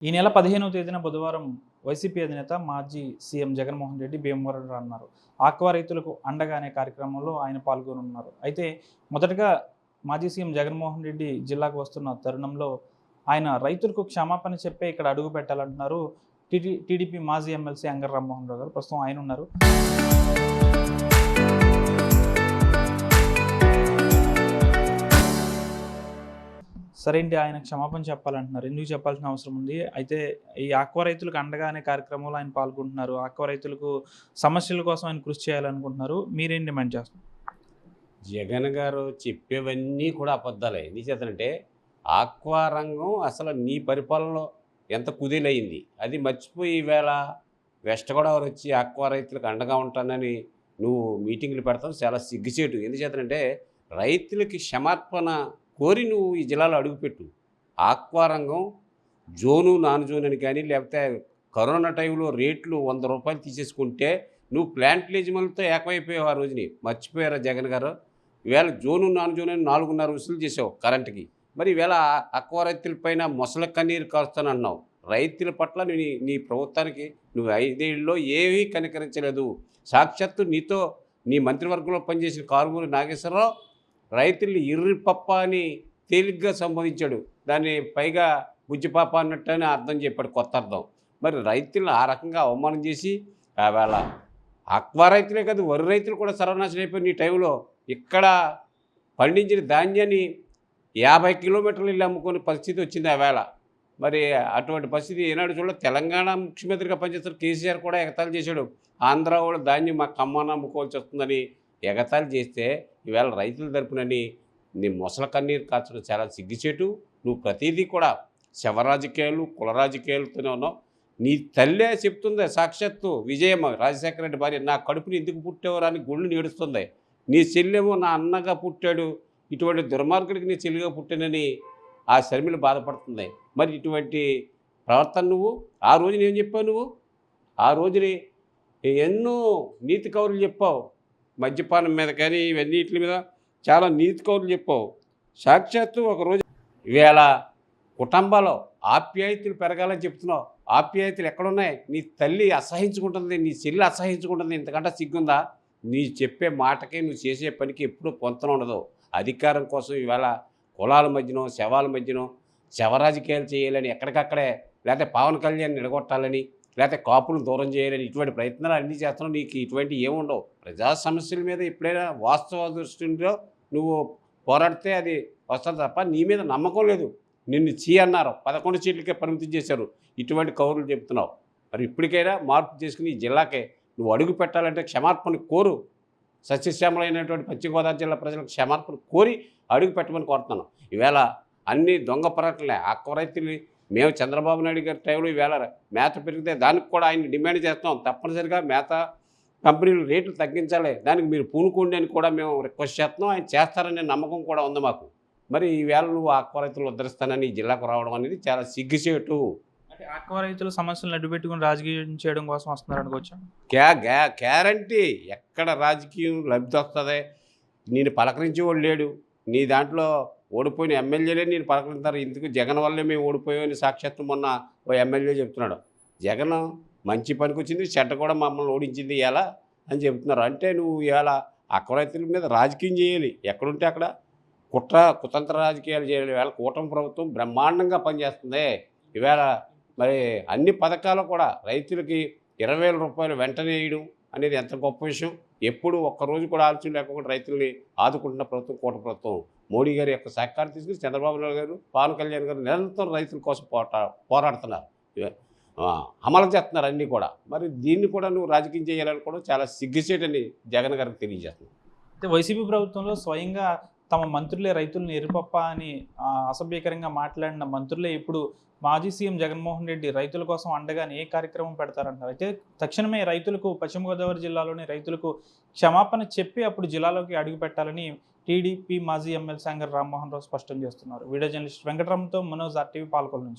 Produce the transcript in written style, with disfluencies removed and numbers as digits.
ఈ నెల 15వ తేదీన బుధవారం వైసీపీ అధినేత మాజీ సీఎం జగన్మోహన్ రెడ్డి భీమవరం రానున్నారు. ఆక్వా రైతులకు అండగా అనే కార్యక్రమంలో ఆయన పాల్గొనున్నారు. అయితే మొదటగా మాజీ సీఎం జగన్మోహన్ రెడ్డి జిల్లాకు వస్తున్న తరుణంలో ఆయన రైతులకు క్షమాపణ చెప్పే ఇక్కడ అడుగు పెట్టాలంటున్నారు టీడీపీ మాజీ ఎమ్మెల్సీ అంగర రామ్మోహన్ రావు గారు. ప్రస్తుతం ఆయన ఉన్నారు. సరే అండి, ఆయన క్షమాపణ చెప్పాలంటున్నారు. ఎందుకు చెప్పాల్సిన అవసరం ఉంది? అయితే ఈ ఆక్వా రైతులకు అండగా అనే కార్యక్రమంలో ఆయన పాల్గొంటున్నారు. ఆక్వా రైతులకు సమస్యల కోసం ఆయన కృషి చేయాలనుకుంటున్నారు. మీరేం డిమాండ్ చేస్తున్నారు? జగన్ గారు చెప్పేవన్నీ కూడా అబద్ధాలే. ఎందుకు చేతనంటే ఆక్వా రంగం అసలు నీ పరిపాలనలో ఎంత కుదేలయ్యింది అది మర్చిపోయి ఈవేళ వెస్ట్ గోదావరి వచ్చి ఆక్వా రైతులకు అండగా ఉంటానని నువ్వు మీటింగ్లు పెడతావు. చాలా సిగ్గుచేటు. ఎందుచేతనంటే రైతులకి క్షమాపణ కోరి నువ్వు ఈ జిల్లాలో అడుగుపెట్టు. ఆక్వా రంగం జోను నాన్ జోన్ అని కానీ లేకపోతే కరోనా టైంలో రేట్లు 100 రూపాయలు తీసేసుకుంటే నువ్వు ప్లాంట్ యజమానులతో ఏకమైపోయావు. ఆ రోజుని మర్చిపోయారా జగన్ గారు? ఈవేళ జోను నాన్ జోన్ అని 4.5 వసూలు చేసావు కరెంటుకి. మరి ఈవేళ ఆక్వా రైతుల పైన మొసల కన్నీరు కారుస్తానన్నావు. రైతుల పట్ల నీ ప్రభుత్వానికి నువ్వు 5 ఏళ్ళలో ఏమీ కనికరించలేదు. సాక్షాత్తు నీతో నీ మంత్రివర్గంలో పనిచేసిన కారుమూరి నాగేశ్వరరావు రైతుల్ని ఇర్రిపప్ప అని తేలిగ్గా సంబోధించాడు. దాన్ని పైగా బుజ్జిపాప అన్నట్టని అర్థం చెప్పాడు, కొత్త అర్థం. మరి రైతులను ఆ రకంగా అవమానం చేసి ఆవేళ ఆక్వా రైతులే కాదు వరి రైతులు కూడా సర్వనాశనం అయిపోయి నీ టైంలో ఇక్కడ పండించిన ధాన్యాన్ని 50 కిలోమీటర్లు వెళ్ళి అమ్ముకునే పరిస్థితి వచ్చింది ఆవేళ. మరి అటువంటి పరిస్థితి ఏనాడు చూడ. తెలంగాణ ముఖ్యమంత్రిగా పనిచేస్తున్న కేసీఆర్ కూడా ఎగతాళి చేశాడు. ఆంధ్ర కూడా ధాన్యం మా కమ్మన అమ్ముకోవాల్సి వస్తుందని ఎగతాళి చేస్తే ఈవేళ రైతుల తరపునని నీ మొసల కన్నీరు కాల్చడం చాలా సిగ్గుచేటు. నువ్వు ప్రతిదీ కూడా శవ రాజకీయాలు కుల రాజకీయాలతోనే ఉన్నావు. నీ తల్లే చెప్తుంది సాక్షాత్తు విజయమ్మ రాజశేఖర రెడ్డి భార్య, నా కడుపుని ఎందుకు పుట్టేవారు అని గుళ్ళు నేడుస్తుంది. నీ చెల్లెమో నా అన్నగా పుట్టాడు, ఇటువంటి దుర్మార్గుడికి నీ చెల్లిగా పుట్టానని ఆ శర్మిల బాధపడుతుంది. మరి ఇటువంటి ప్రవర్తన నువ్వు ఆ రోజున ఏం చెప్పావు? నువ్వు ఆ రోజుని ఎన్నో నీతి కౌరులు చెప్పావు. మద్యపానం మీద కానీ ఇవన్నిటి మీద చాలా నీతి కౌరులు చెప్పావు. సాక్షాత్తు ఒకరోజు ఈవేళ కుటుంబాల్లో ఆప్యాయతలు పెరగాలని చెప్తున్నావు. ఆప్యాయతలు ఎక్కడున్నాయి? నీ తల్లి అసహించుకుంటుంది, నీ చెల్లి అసహించుకుంటుంది. ఇంతకంటే సిగ్గుందా? నీ చెప్పే మాటకి నువ్వు చేసే పనికి ఎప్పుడూ పొంతన ఉండదు. అధికారం కోసం ఈవేళ కులాల మధ్యనో శవాల మధ్యనో శవ రాజకీయాలు చేయాలని ఎక్కడికక్కడే, లేకపోతే పవన్ కళ్యాణ్ నిడగొట్టాలని, లేకపోతే కాపులను దూరం చేయాలని ఇటువంటి ప్రయత్నాలు అన్నీ చేస్తున్నావు. నీకు ఇటువంటి ఏముండవు. ప్రజా సమస్యల మీద ఎప్పుడైనా వాస్తవ దృష్టిలో నువ్వు పోరాడితే అది వస్తుంది తప్ప నీ మీద నమ్మకం లేదు. నిన్ను అన్నారు, 11 సీట్లకే పరిమితం చేశారు. ఇటువంటి కౌరులు చెప్తున్నావు. మరి ఇప్పటికైనా మార్పు చేసుకుని ఈ జిల్లాకే నువ్వు అడుగు పెట్టాలంటే క్షమార్పణ కోరు. సస్యశ్యామలైనటువంటి పశ్చిమ గోదావరి జిల్లా ప్రజలకు క్షమార్పణ కోరి అడుగు పెట్టమని కోరుతున్నాను. ఈవేళ అన్ని దొంగ పరట్లే. ఆక్వా రైతులు మేము చంద్రబాబు నాయుడు గారి టైంలో ఈవేళ మేత పెరిగితే దానికి కూడా ఆయన డిమాండ్ చేస్తాం. తప్పనిసరిగా మేత కంపెనీలు రేట్లు తగ్గించాలి, దానికి మీరు పూనుకోండి అని కూడా మేము రిక్వెస్ట్ చేస్తున్నాం. ఆయన చేస్తారనే నమ్మకం కూడా ఉంది మాకు. మరి ఈవేళ నువ్వు ఆక్వా రైతులు ఉద్ధరిస్తానని ఈ జిల్లాకు రావడం అనేది చాలా సిగ్గుచేటు. అంటే ఆక్వా రైతుల సమస్యలను అడ్డుపెట్టుకుని రాజకీయం చేయడం కోసం వస్తున్నారు అనుకోవచ్చు. గ్యారంటీ ఎక్కడ రాజకీయం లబ్ధి వస్తుంది? నేను పలకరించేవాడు లేడు. నీ దాంట్లో ఓడిపోయిన ఎమ్మెల్యేలే నేను పలకరించారు. ఇందుకు జగన్ వల్లే మేము ఓడిపోయామని సాక్షాత్తు మొన్న ఓ ఎమ్మెల్యే చెప్తున్నాడు. జగన్ మంచి పనికి వచ్చింది, చెడ్డ కూడా మమ్మల్ని ఓడించింది ఎలా అని చెప్తున్నారు. అంటే నువ్వు ఇవాళ ఆక్వా రైతుల మీద రాజకీయం చేయాలి. ఎక్కడుంటే అక్కడ కుతంత్ర రాజకీయాలు చేయాలి. ఈవేళ కూటమి ప్రభుత్వం బ్రహ్మాండంగా పనిచేస్తుంది. ఈవేళ మరి అన్ని పథకాలు కూడా రైతులకి 20,000 రూపాయలు వెంటనే వేయడం అనేది ఎంత గొప్ప విషయం. ఎప్పుడు ఒక్కరోజు కూడా ఆలోచన లేకుండా రైతుల్ని ఆదుకుంటున్న ప్రభుత్వం కూటమి ప్రభుత్వం. మోడీ గారి యొక్క సహకారం తీసుకుని చంద్రబాబు నాయుడు గారు, పవన్ కళ్యాణ్ గారు నిరంతరం రైతుల కోసం పోరాడుతున్నారు, అమలు చేస్తున్నారు అన్నీ కూడా. మరి దీన్ని కూడా నువ్వు రాజకీయం చేయాలని కూడా చాలా సిగ్గుచేటని జగన్ గారికి తెలియజేస్తున్నాను. అయితే వైసీపీ ప్రభుత్వంలో స్వయంగా తమ మంత్రులే రైతులను ఎరుపప్ప అని అసభ్యకరంగా మాట్లాడిన మంత్రులే ఇప్పుడు మాజీ సీఎం జగన్మోహన్ రెడ్డి రైతుల కోసం అండగానే ఏ కార్యక్రమం పెడతారంటారు? అయితే తక్షణమే రైతులకు, పశ్చిమ గోదావరి జిల్లాలోని రైతులకు క్షమాపణ చెప్పి అప్పుడు జిల్లాలోకి అడుగు పెట్టాలని టీడీపీ మాజీ ఎమ్మెల్సీ అంగర రామ్మోహన్ రావు స్పష్టం చేస్తున్నారు. వీడియో జర్నలిస్ట్ వెంకటరామ్తో మనోజ్ RTV పాలకొల్లు నుంచి.